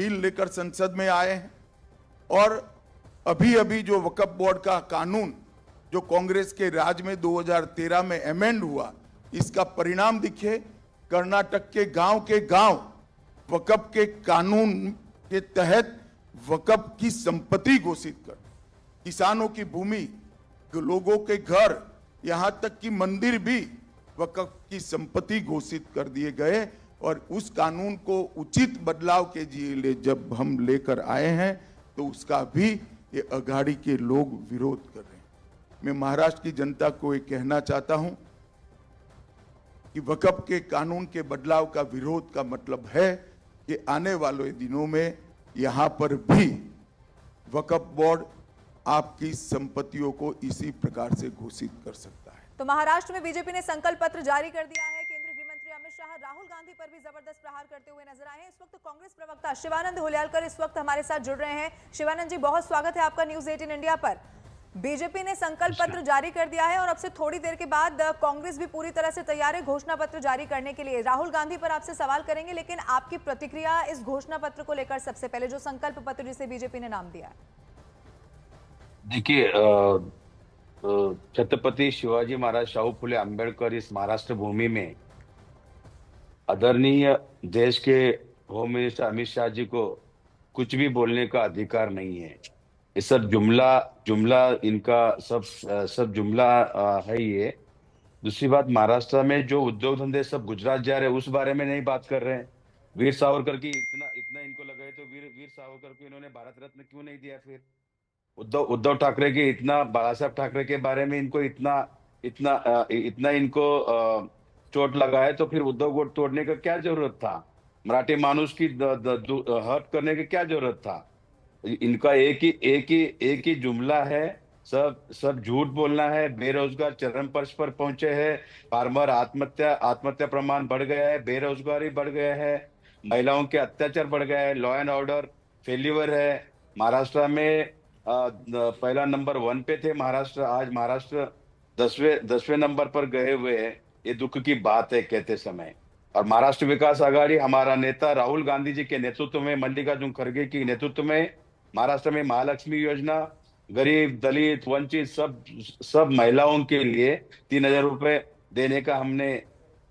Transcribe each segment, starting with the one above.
Bill लेकर संसद में आए हैं और अभी अभी जो वक्फ बोर्ड का कानून जो कांग्रेस के राज में 2013 में अमेंड हुआ, इसका परिणाम दिखे। कर्नाटक के गांव वक्फ के कानून के तहत वक्फ की संपत्ति घोषित कर, किसानों की भूमि, लोगों के घर, यहां तक कि मंदिर भी वक्फ की संपत्ति घोषित कर दिए गए। और उस कानून को उचित बदलाव के लिए जब हम लेकर आए हैं तो उसका भी ये अघाड़ी के लोग विरोध कर रहे हैं। मैं महाराष्ट्र की जनता को ये कहना चाहता हूं कि वक्फ के कानून के बदलाव का विरोध का मतलब है कि आने वाले दिनों में यहां पर भी वक्फ बोर्ड आपकी संपत्तियों को इसी प्रकार से घोषित कर सकता है। तो महाराष्ट्र में बीजेपी ने संकल्प पत्र जारी कर दिया है। केंद्रीय गृह मंत्री अमित शाह राहुल गांधी पर भी जबरदस्त प्रहार करते हुए नजर आए हैं। इस वक्त कांग्रेस प्रवक्ता शिवानंद हुल्यालकर इस वक्त हमारे साथ जुड़ रहे हैं। शिवानंद जी, बहुत स्वागत है आपका न्यूज 18 इंडिया पर। बीजेपी ने संकल्प पत्र जारी कर दिया है और अब से थोड़ी देर के बाद कांग्रेस भी पूरी तरह से तैयार है घोषणा पत्र जारी करने के लिए। राहुल गांधी पर आपसे सवाल करेंगे, लेकिन आपकी प्रतिक्रिया इस घोषणा पत्र को लेकर सबसे पहले, जो संकल्प पत्र जिसे बीजेपी ने नाम दिया है। देखिए, छत्रपति शिवाजी महाराज शाहू फुले अंबेडकर इस महाराष्ट्र भूमि में आदरणीय देश के होम मिनिस्टर अमित शाह जी को कुछ भी बोलने का अधिकार नहीं है। ये सब जुमला इनका सब जुमला है ये। दूसरी बात, महाराष्ट्र में जो उद्योग धंधे सब गुजरात जा रहे हैं उस बारे में नहीं बात कर रहे हैं। वीर सावरकर की इतना इनको लगा है तो वीर सावरकर को इन्होंने भारत रत्न क्यों नहीं दिया? फिर उद्धव ठाकरे के बाला साहब ठाकरे के बारे में इनको इतना इनको चोट लगा है तो फिर उद्धव को तोड़ने का क्या जरूरत था? मराठी मानुस की हर्ट करने की क्या जरूरत था? इनका एक ही जुमला है, सब झूठ बोलना है। बेरोजगार चरम पर पहुंचे हैं, फार्मर आत्महत्या प्रमाण बढ़ गया है, बेरोजगारी बढ़ गया है, महिलाओं के अत्याचार बढ़ गया है, लॉ एंड ऑर्डर फेल्यूर है। महाराष्ट्र में पहला नंबर 1 पे थे महाराष्ट्र, आज महाराष्ट्र 10वें नंबर पर गए हुए हैं। ये दुख की बात है कहते समय। और महाराष्ट्र विकास आघाड़ी, हमारा नेता राहुल गांधी जी के नेतृत्व में, मल्लिकार्जुन खड़गे की नेतृत्व में महाराष्ट्र में महालक्ष्मी योजना गरीब, दलित, वंचित सब महिलाओं के लिए 3000 रुपए देने का हमने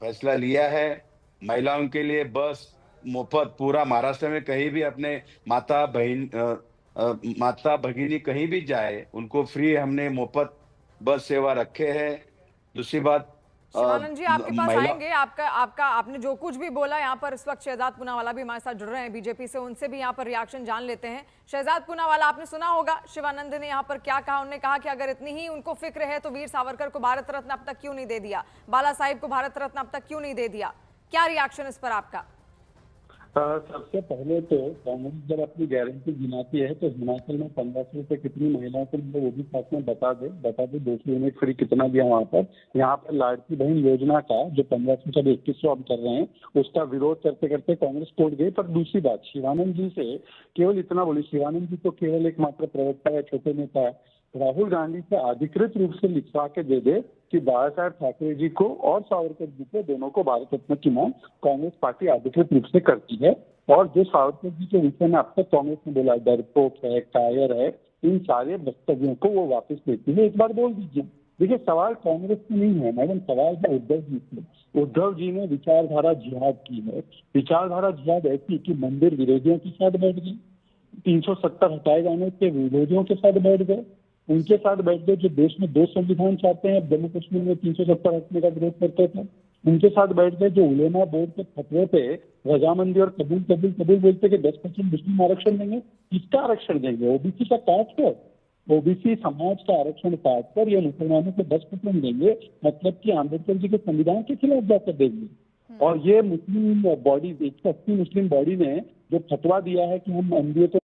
फैसला लिया है। महिलाओं के लिए बस मुफ्त पूरा महाराष्ट्र में, कहीं भी अपने माता भगिनी कहीं भी जाए उनको फ्री हमने मुफ्त बस सेवा रखे हैं। दूसरी बात, शिवानंद जी आपके पास आएंगे। आपने जो कुछ भी बोला यहाँ पर, इस वक्त शहजाद पूनावाला भी हमारे साथ जुड़ रहे हैं बीजेपी से, उनसे भी यहाँ पर रिएक्शन जान लेते हैं। शहजाद पूनावाला, आपने सुना होगा शिवानंद ने यहाँ पर क्या कहा। उन्होंने कहा कि अगर इतनी ही उनको फिक्र है तो वीर सावरकर को भारत रत्न अब तक क्यों नहीं दे दिया, बाला साहिब को भारत रत्न अब तक क्यों नहीं दे दिया? क्या रिएक्शन इस पर आपका? सबसे पहले तो कांग्रेस जब अपनी गारंटी गिनाती है तो हिमाचल में 1500 रुपए कितनी महिलाओं को मिले वो भी साथ में बता दे 200 यूनिट फ्री कितना दिया वहाँ पर। यहाँ पर लाड़की बहन योजना का जो 1500 से 2100 अब कर रहे हैं उसका विरोध करते करते कांग्रेस टूट गई। पर दूसरी बात, शिवानंद जी से केवल इतना बोली, शिवानंद जी तो केवल एक मात्र प्रवक्ता है, छोटे नेता है। राहुल गांधी से अधिकृत रूप से लिखवा के दे दे कि बाला साहब ठाकरे जी को और सावरकर जी को दोनों को भारत रत्न की मांग कांग्रेस पार्टी अधिकृत रूप से करती है। और जो सावरकर जी के विषय में अब तक कांग्रेस ने बोला डरपोक है, कायर है, इन सारे वक्तव्यों को वो वापस लेती है। एक बार बोल दीजिए। देखिए, सवाल कांग्रेस से नहीं है मैडम, सवाल है उद्धव जी से। उद्धव जी ने विचारधारा जिहाद की है। विचारधारा जिहाद ऐसी कि मंदिर विरोधियों के साथ बैठ गए, 370 हटाए जाने के विरोधियों के साथ बैठ गए, उनके साथ बैठ गए जो देश में 2 संविधान चाहते हैं। जम्मू कश्मीर में 370 हटने का विरोध करते थे, उनके साथ बैठ गए जो उलेमा बोर्ड के फतवे पे रजामंदी और कबूल बोलते कि 10% मुस्लिम आरक्षण देंगे। किसका आरक्षण देंगे? ओबीसी का काट कर, ओबीसी समाज का आरक्षण काट कर ये मुसलमानों को 10% देंगे, मतलब कि अम्बेडकर जी के संविधान के खिलाफ जाकर देंगे। और ये मुस्लिम बॉडी, 180 मुस्लिम बॉडी ने जो फतवा दिया है कि हम एनडीए को